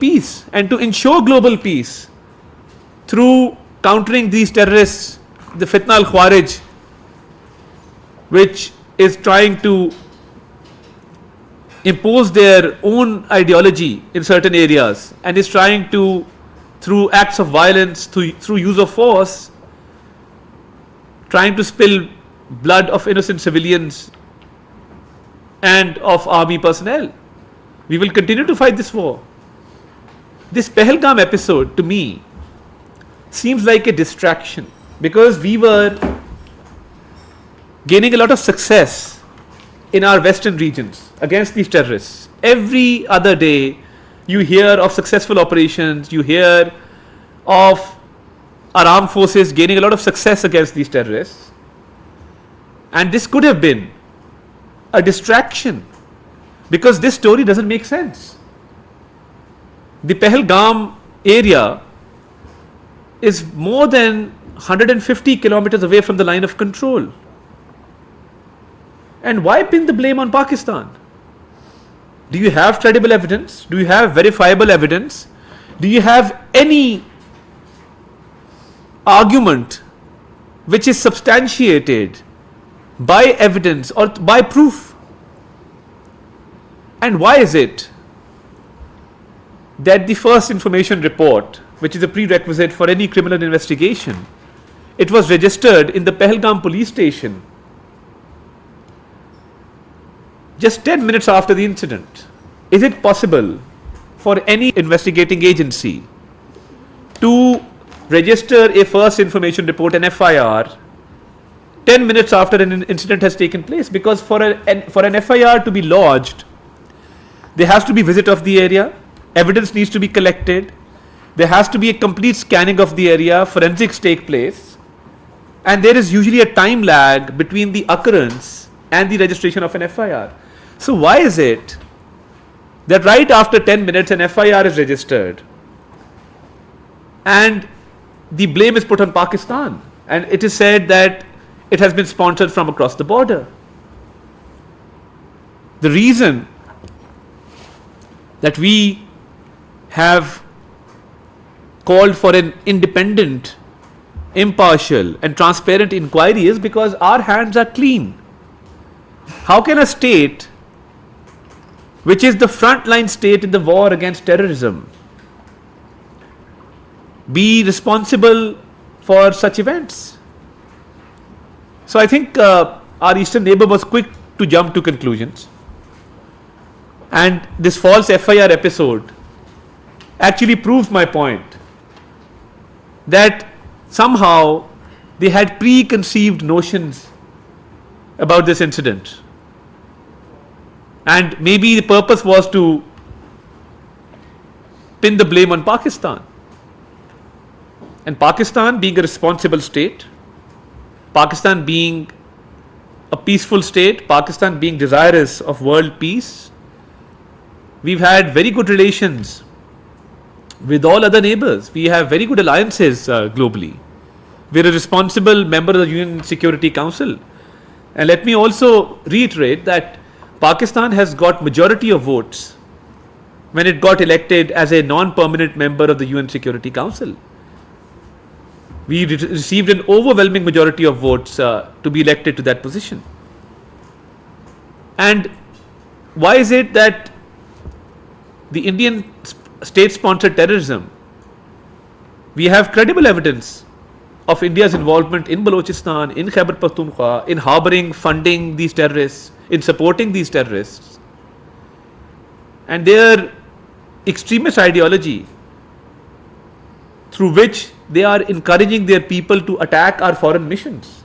peace and to ensure global peace through countering these terrorists, the Fitna al-Khwarij, which is trying to impose their own ideology in certain areas and is trying to, through acts of violence, through use of force, trying to spill blood of innocent civilians and of army personnel. We will continue to fight this war. This Pahalgam episode, to me, seems like a distraction because we were gaining a lot of success in our western regions against these terrorists. Every other day, you hear of successful operations, you hear of our armed forces gaining a lot of success against these terrorists. And this could have been a distraction because this story doesn't make sense. The Pahalgam area is more than 150 kilometers away from the line of control. And why pin the blame on Pakistan? Do you have credible evidence? Do you have verifiable evidence? Do you have any argument which is substantiated by evidence or by proof? And why is it that the first information report, which is a prerequisite for any criminal investigation, it was registered in the Pahalgam police station just 10 minutes after the incident? Is it possible for any investigating agency to register a first information report, an FIR, 10 minutes after an incident has taken place? Because for an FIR to be lodged, there has to be visit of the area, evidence needs to be collected, there has to be a complete scanning of the area, forensics take place, and there is usually a time lag between the occurrence and the registration of an FIR. So why is it that right after 10 minutes an FIR is registered and the blame is put on Pakistan and it is said that it has been sponsored from across the border? The reason that we have called for an independent, impartial and transparent inquiry is because our hands are clean. How can a state which is the frontline state in the war against terrorism be responsible for such events? So I think our eastern neighbor was quick to jump to conclusions, and this false FIR episode actually proves my point that somehow they had preconceived notions about this incident, and maybe the purpose was to pin the blame on Pakistan. And Pakistan being a responsible state, Pakistan being a peaceful state, Pakistan being desirous of world peace, we've had very good relations with all other neighbors. We have very good alliances globally. We're a responsible member of the UN Security Council. And let me also reiterate that Pakistan has got majority of votes when it got elected as a non-permanent member of the UN Security Council. We received an overwhelming majority of votes to be elected to that position. And why is it that the Indian state-sponsored terrorism, we have credible evidence of India's involvement in Balochistan, in Khyber Pakhtunkhwa, in harboring, funding these terrorists, in supporting these terrorists, and their extremist ideology through which they are encouraging their people to attack our foreign missions.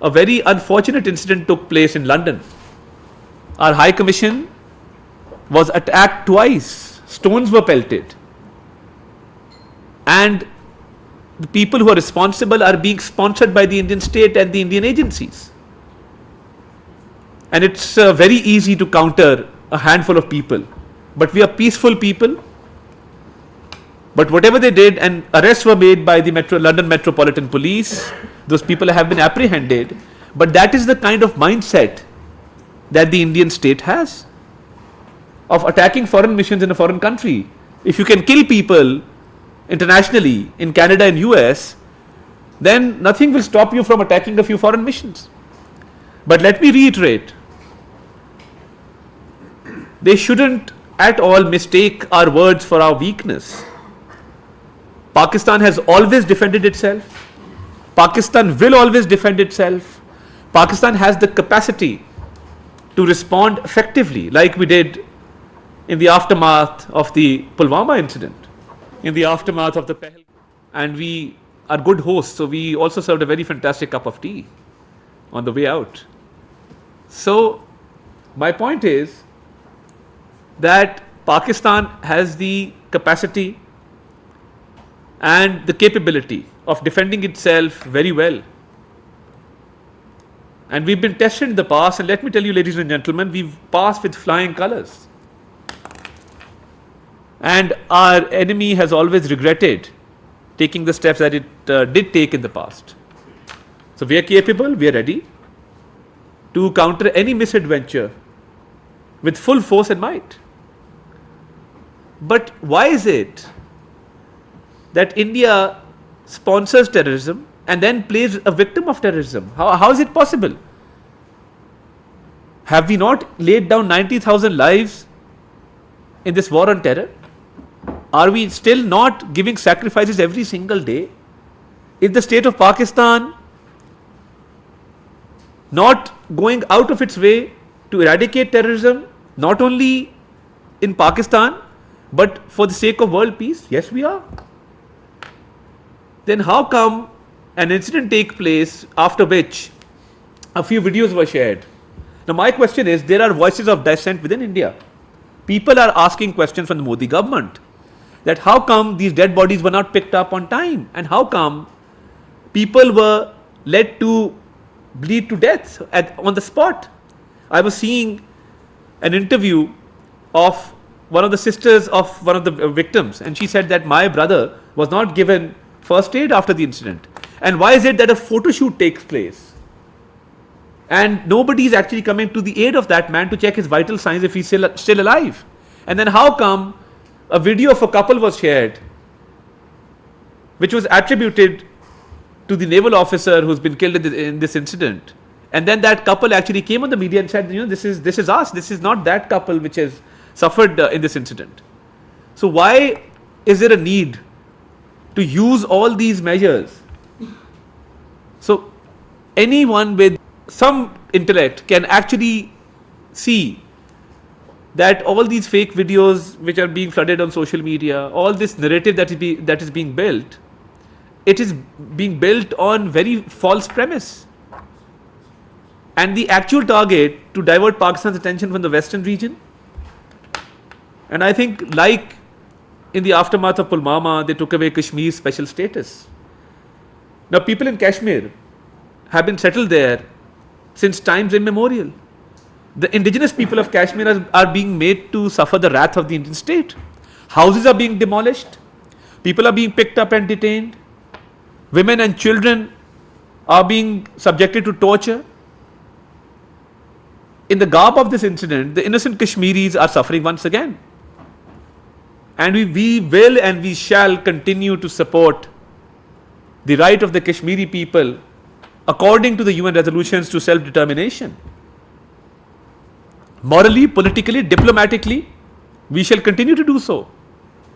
A very unfortunate incident took place in London. Our High Commission was attacked twice. Stones were pelted. And the people who are responsible are being sponsored by the Indian state and the Indian agencies. And it's very easy to counter a handful of people. But we are peaceful people. But whatever they did, and arrests were made by the London Metropolitan Police, those people have been apprehended. But that is the kind of mindset that the Indian state has of attacking foreign missions in a foreign country if you can kill people internationally in Canada and US, then nothing will stop you from attacking a few foreign missions. But let me reiterate, they shouldn't at all mistake our words for our weakness. Pakistan has always defended itself. Pakistan will always defend itself. Pakistan has the capacity to respond effectively, like we did in the aftermath of the Pulwama incident, in the aftermath of the Pahalgam. And we are good hosts, so we also served a very fantastic cup of tea on the way out. So, my point is that Pakistan has the capacity and the capability of defending itself very well. And we've been tested in the past, and let me tell you, ladies and gentlemen, we've passed with flying colors. And our enemy has always regretted taking the steps that it did take in the past. So we are capable, we are ready to counter any misadventure with full force and might. But why is it that India sponsors terrorism and then plays a victim of terrorism? How is it possible? Have we not laid down 90,000 lives in this war on terror? Are we still not giving sacrifices every single day? Is the state of Pakistan not going out of its way to eradicate terrorism, not only in Pakistan, but for the sake of world peace? Yes, we are. Then how come an incident take place after which a few videos were shared? Now my question is, there are voices of dissent within India. People are asking questions from the Modi government that how come these dead bodies were not picked up on time, and how come people were led to bleed to death on the spot. I was seeing an interview of one of the sisters of one of the victims, and she said that my brother was not given first aid after the incident. And why is it that a photo shoot takes place and nobody is actually coming to the aid of that man to check his vital signs if he's still alive? And then how come a video of a couple was shared which was attributed to the naval officer who's been killed in this incident, and then that couple actually came on the media and said, this is us, this is not that couple which has suffered in this incident. So why is there a need to use all these measures? So anyone with some intellect can actually see that all these fake videos which are being flooded on social media, all this narrative that is being built, it is being built on very false premise. And the actual target to divert Pakistan's attention from the western region. And I think, like in the aftermath of Pulwama, they took away Kashmir's special status. Now people in Kashmir have been settled there since times immemorial. The indigenous people of Kashmir are being made to suffer the wrath of the Indian state. Houses are being demolished. People are being picked up and detained. Women and children are being subjected to torture. In the garb of this incident, the innocent Kashmiris are suffering once again. And we will and we shall continue to support the right of the Kashmiri people according to the UN resolutions to self-determination. Morally, politically, diplomatically, we shall continue to do so,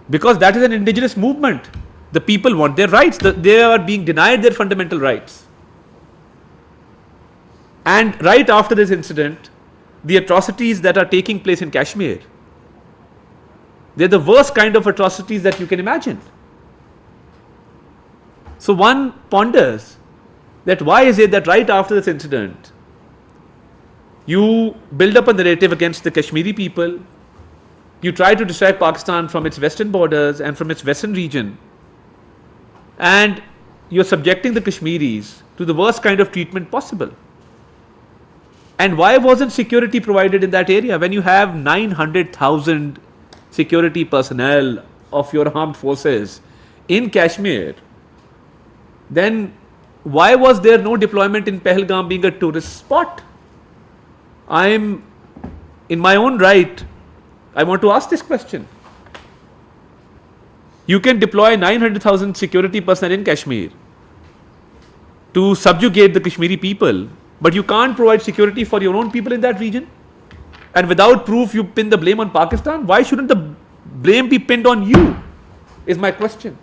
because that is an indigenous movement. The people want their rights. They are being denied their fundamental rights. And right after this incident, the atrocities that are taking place in Kashmir, they're the worst kind of atrocities that you can imagine. So one ponders that why is it that right after this incident, you build up a narrative against the Kashmiri people, you try to distract Pakistan from its western borders and from its western region, and you're subjecting the Kashmiris to the worst kind of treatment possible. And why wasn't security provided in that area when you have 900,000 security personnel of your armed forces in Kashmir? Then why was there no deployment in Pahalgam being a tourist spot? I'm in my own right, I want to ask this question. You can deploy 900,000 security personnel in Kashmir to subjugate the Kashmiri people, but you can't provide security for your own people in that region. And without proof, you pin the blame on Pakistan. Why shouldn't the blame be pinned on you? Is my question.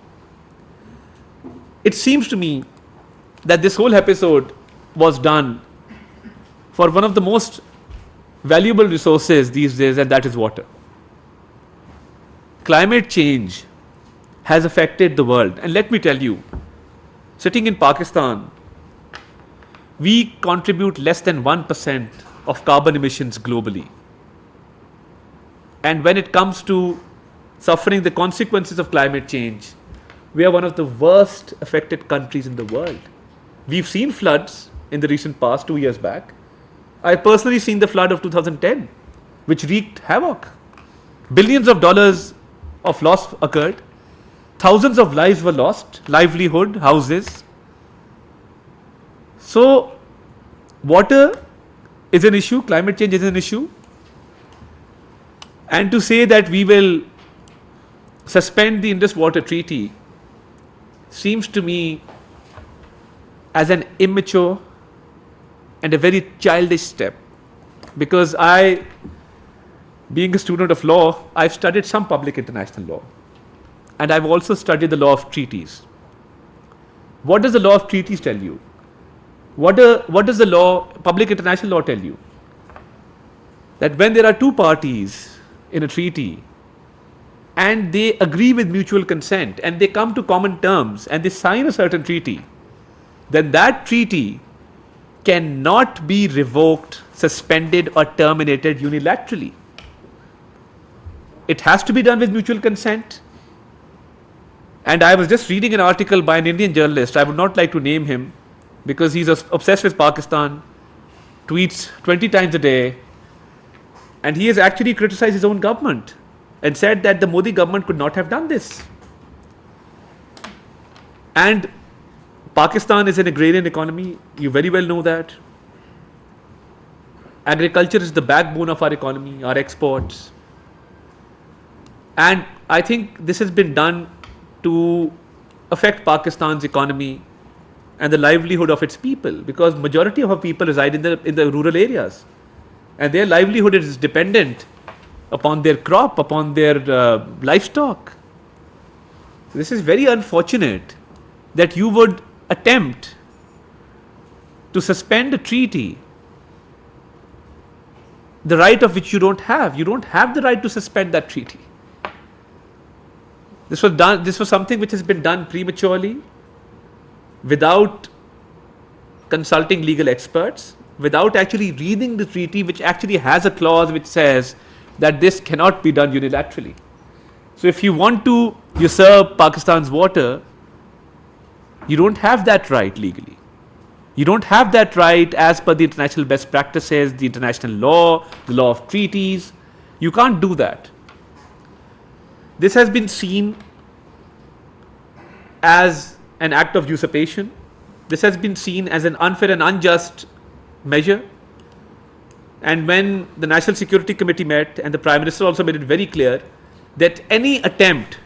It seems to me that this whole episode was done for one of the most valuable resources these days, and that is water. Climate change has affected the world. And let me tell you, sitting in Pakistan, we contribute less than 1% of carbon emissions globally. And when it comes to suffering the consequences of climate change, we are one of the worst affected countries in the world. We've seen floods in the recent past, 2 years back. I've personally seen the flood of 2010, which wreaked havoc. Billions of dollars of loss occurred. Thousands of lives were lost, livelihood, houses. So, water is an issue, climate change is an issue. And to say that we will suspend the Indus Water Treaty seems to me as an immature and a very childish step. Because I, being a student of law, I've studied some public international law. And I've also studied the law of treaties. What does the law of treaties tell you? What does the law, public international law tell you? That when there are two parties in a treaty and they agree with mutual consent and they come to common terms and they sign a certain treaty, then that treaty cannot be revoked, suspended or terminated unilaterally. It has to be done with mutual consent. And I was just reading an article by an Indian journalist. I would not like to name him because he's obsessed with Pakistan, tweets 20 times a day, and he has actually criticized his own government and said that the Modi government could not have done this. And Pakistan is an agrarian economy. You very well know that. Agriculture is the backbone of our economy, our exports. And I think this has been done to affect Pakistan's economy and the livelihood of its people, because majority of our people reside in the rural areas, and their livelihood is dependent upon their crop, upon their livestock. This is very unfortunate that you would attempt to suspend a treaty, the right of which you don't have. You don't have the right to suspend that treaty. This was something which has been done prematurely, without consulting legal experts, without actually reading the treaty, which actually has a clause which says that this cannot be done unilaterally. So if you want to usurp Pakistan's water, you don't have that right legally. You don't have that right as per the international best practices, the international law, the law of treaties. You can't do that. This has been seen as an act of usurpation. This has been seen as an unfair and unjust measure. And when the National Security Committee met, and the Prime Minister also made it very clear that any attempt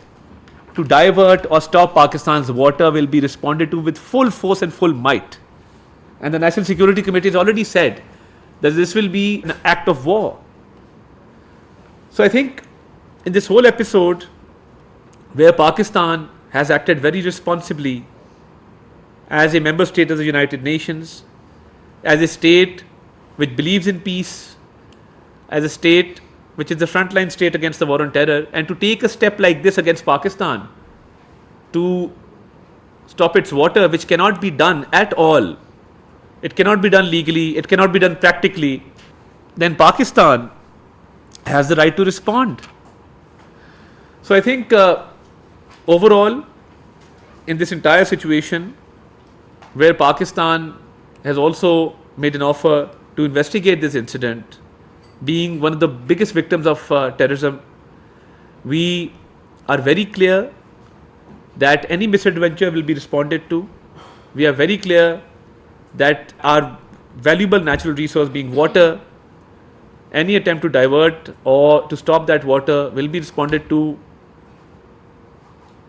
to divert or stop Pakistan's water will be responded to with full force and full might. And the National Security Committee has already said that this will be an act of war. So I think in this whole episode, where Pakistan has acted very responsibly as a member state of the United Nations, as a state which believes in peace, as a state which is the frontline state against the war on terror, and to take a step like this against Pakistan to stop its water, which cannot be done at all, it cannot be done legally, it cannot be done practically, then Pakistan has the right to respond. So I think overall, in this entire situation, where Pakistan has also made an offer to investigate this incident, being one of the biggest victims of terrorism, we are very clear that any misadventure will be responded to. We are very clear that our valuable natural resource being water, any attempt to divert or to stop that water will be responded to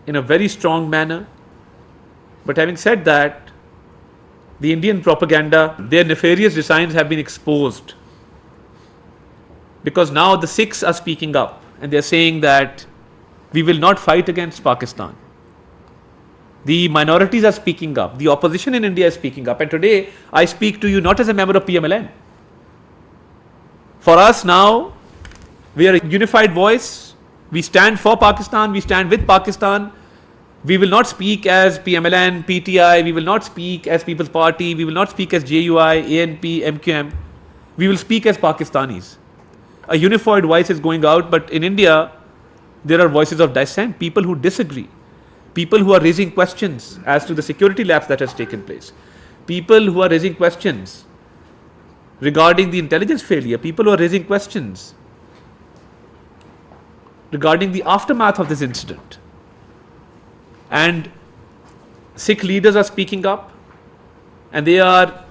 in a very strong manner. But having said that, the Indian propaganda, their nefarious designs have been exposed, because now the Sikhs are speaking up and they're saying that we will not fight against Pakistan. The minorities are speaking up. The opposition in India is speaking up. And today, I speak to you not as a member of PMLN. For us now, we are a unified voice. We stand for Pakistan. We stand with Pakistan. We will not speak as PMLN, PTI. We will not speak as People's Party. We will not speak as JUI, ANP, MQM. We will speak as Pakistanis. A unified voice is going out, but in India, there are voices of dissent, people who disagree, people who are raising questions as to the security lapse that has taken place, people who are raising questions regarding the intelligence failure, people who are raising questions regarding the aftermath of this incident. And Sikh leaders are speaking up and they are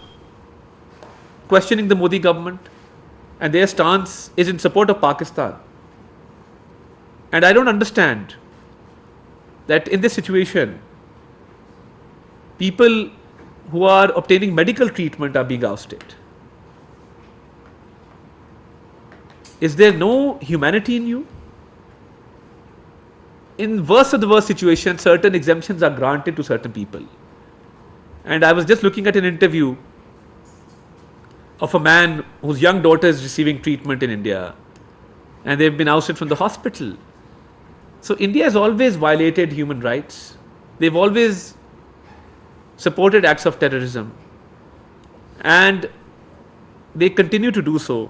questioning the Modi government, and their stance is in support of Pakistan. And I don't understand that in this situation, people who are obtaining medical treatment are being ousted. Is there no humanity in you? In worst of the worst situations, certain exemptions are granted to certain people. And I was just looking at an interview of a man whose young daughter is receiving treatment in India, and they've been ousted from the hospital. So India has always violated human rights. They've always supported acts of terrorism, and they continue to do so.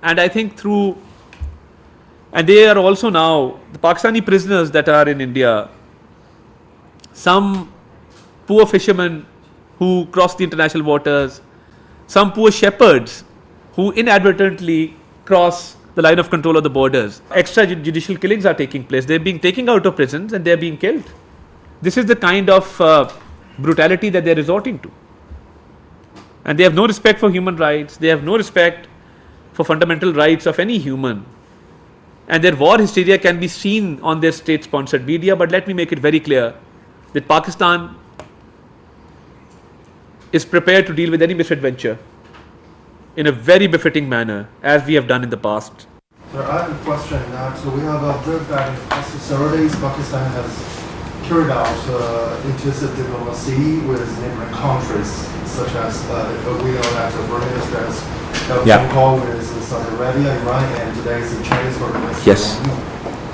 And I think and they are also now, the Pakistani prisoners that are in India, some poor fishermen who cross the international waters, some poor shepherds who inadvertently cross the line of control of the borders. Extrajudicial killings are taking place. They're being taken out of prisons and they're being killed. This is the kind of brutality that they're resorting to. And they have no respect for human rights. They have no respect for fundamental rights of any human. And their war hysteria can be seen on their state-sponsored media. But let me make it very clear that Pakistan is prepared to deal with any misadventure in a very befitting manner, as we have done in the past. Sir, I have a question that we have observed that in the past several days, Pakistan has carried out intensive diplomacy with neighboring countries, such as we know that the Foreign Minister has held a call with Saudi Arabia, Iran, and today is the Chinese Foreign Minister. Yes.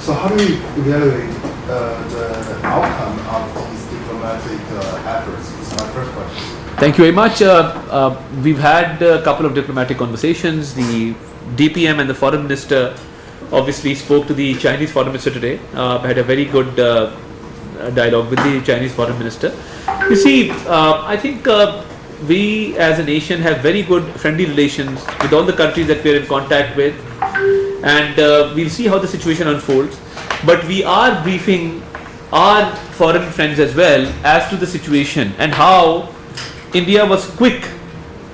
So how do you evaluate the outcome of these diplomatic efforts? This is my first question. Thank you very much. We've had a couple of diplomatic conversations. The DPM and the Foreign Minister obviously spoke to the Chinese Foreign Minister today. Had a very good dialogue with the Chinese Foreign Minister. You see, I think we as a nation have very good friendly relations with all the countries that we're in contact with, and we'll see how the situation unfolds. But we are briefing our foreign friends as well as to the situation and how India was quick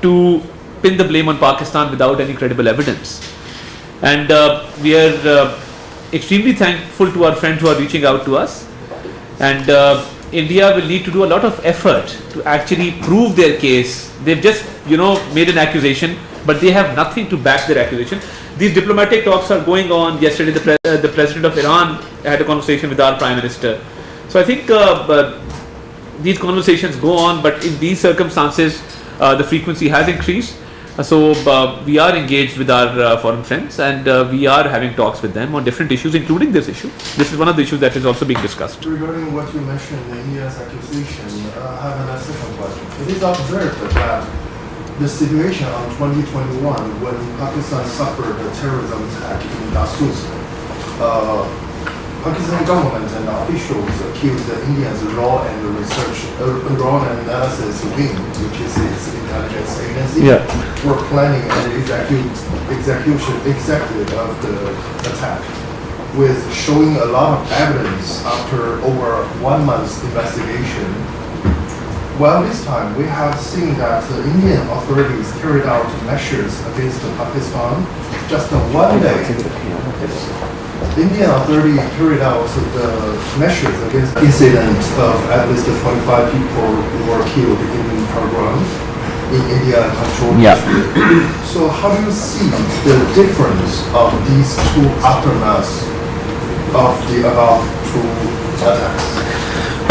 to pin the blame on Pakistan without any credible evidence. And we are extremely thankful to our friends who are reaching out to us. And India will need to do a lot of effort to actually prove their case. They've just, made an accusation, but they have nothing to back their accusation. These diplomatic talks are going on. Yesterday, the president of Iran had a conversation with our prime minister. So I think these conversations go on, but in these circumstances, the frequency has increased. So we are engaged with our foreign friends, and we are having talks with them on different issues, including this issue. This is one of the issues that is also being discussed. Regarding what you mentioned, India's accusation, I have another second question. It is observed that the situation on 2021, when Pakistan suffered a terrorism attack in Dasuz, Pakistan government and officials accused the Indians raw and analysis wing, which is its intelligence agency, for planning and executive of the attack, with showing a lot of evidence after over 1 month's investigation. Well, this time we have seen that the Indian authorities carried out measures against Pakistan just 1 day Indian authority carried out the measures against the incident of at least 25 people who were killed in Tarar in India controlled Kashmir. So how do you see the difference of these two aftermaths of the above two attacks?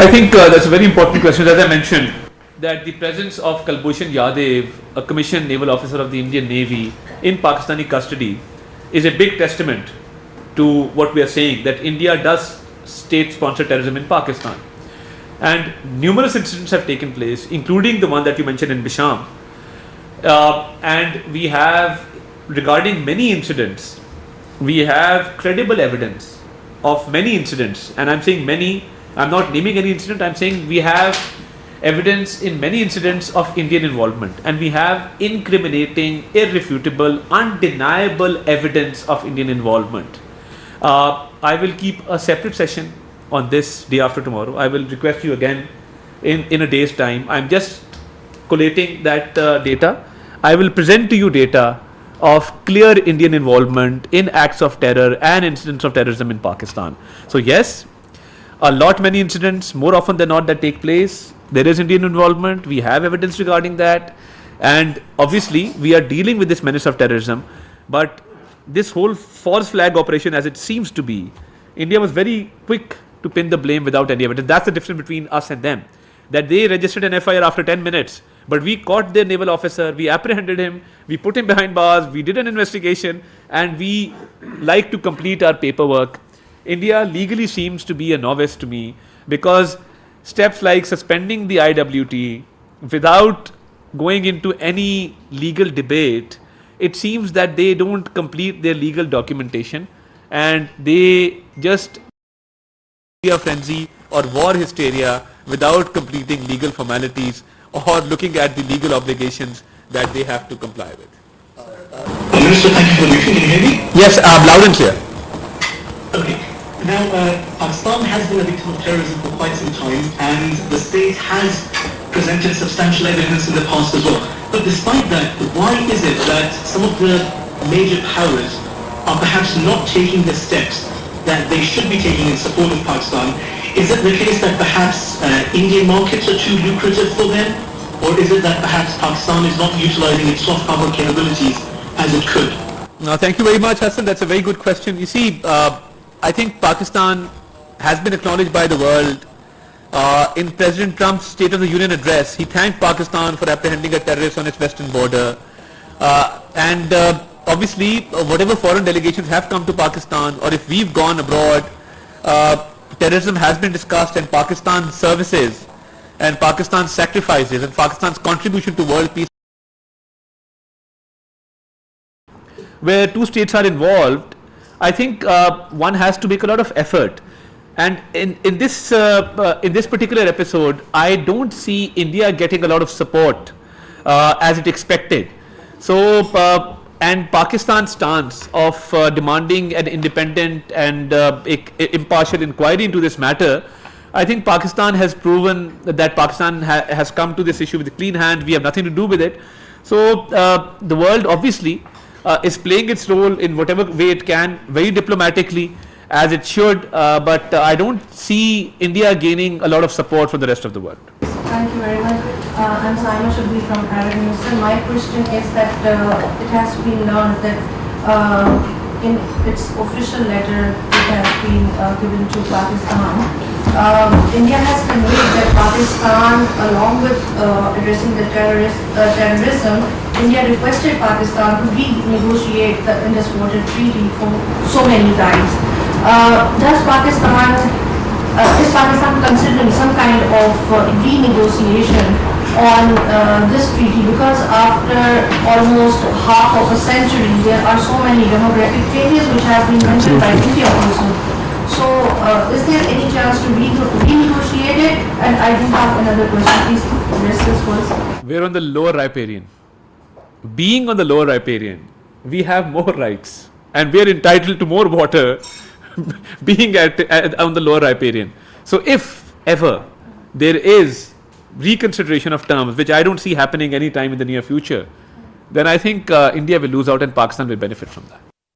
I think that's a very important question. As I mentioned, that the presence of Kulbhushan Yadav, a commissioned naval officer of the Indian Navy, in Pakistani custody is a big testament to what we are saying, that India does state-sponsored terrorism in Pakistan. And numerous incidents have taken place, including the one that you mentioned in Bisham. And we have, regarding many incidents, we have credible evidence of many incidents. And I'm saying many, I'm not naming any incident, I'm saying we have evidence in many incidents of Indian involvement. And we have incriminating, irrefutable, undeniable evidence of Indian involvement. I will keep a separate session on this day after tomorrow. I will request you again in a day's time. I'm just collating that data. I will present to you data of clear Indian involvement in acts of terror and incidents of terrorism in Pakistan. So yes, many incidents, more often than not, that take place. There is Indian involvement. We have evidence regarding that. And obviously, we are dealing with this menace of terrorism. But this whole false flag operation, as it seems to be, India was very quick to pin the blame without any evidence. That's the difference between us and them. That they registered an FIR after 10 minutes, but we caught their naval officer, we apprehended him, we put him behind bars, we did an investigation, and we like to complete our paperwork. India legally seems to be a novice to me, because steps like suspending the IWT without going into any legal debate, it seems that they don't complete their legal documentation and they just a frenzy or war hysteria without completing legal formalities or looking at the legal obligations that they have to comply with. Minister, thank you for the briefing. Can you hear me? Yes, loud and clear. Okay. Now, Pakistan has been a victim of terrorism for quite some time, and the state has presented substantial evidence in the past as well. But despite that, why is it that some of the major powers are perhaps not taking the steps that they should be taking in support of Pakistan? Is it the case that perhaps Indian markets are too lucrative for them? Or is it that perhaps Pakistan is not utilizing its soft power capabilities as it could? No, thank you very much, Hassan. That's a very good question. You see, I think Pakistan has been acknowledged by the world. In President Trump's State of the Union address, he thanked Pakistan for apprehending a terrorist on its western border. Obviously, whatever foreign delegations have come to Pakistan, or if we've gone abroad, terrorism has been discussed, and Pakistan's services and Pakistan's sacrifices and Pakistan's contribution to world peace. Where two states are involved, I think one has to make a lot of effort. And in this particular episode, I don't see India getting a lot of support as it expected. So, and Pakistan's stance of demanding an independent and impartial inquiry into this matter, I think Pakistan has proven that Pakistan has come to this issue with a clean hand. We have nothing to do with it. So the world obviously is playing its role in whatever way it can, very diplomatically, as it should, but I don't see India gaining a lot of support from the rest of the world. Thank you very much. I'm Saima Shabbi from Arab News. And my question is that it has been learned that in its official letter it has been given to Pakistan, India has conveyed that Pakistan, along with addressing the terrorism, India requested Pakistan to renegotiate the Indus Water Treaty for so many times. Is Pakistan considering some kind of renegotiation on this treaty? Because after almost half of a century, there are so many demographic changes which have been mentioned by India also. So, is there any chance to renegotiate it? And I do have another question. Please address this first. We're on the lower riparian. Being on the lower riparian, we have more rights, and we are entitled to more water being on the lower riparian. So if ever there is reconsideration of terms, which I don't see happening anytime in the near future, then I think India will lose out and Pakistan will benefit from that.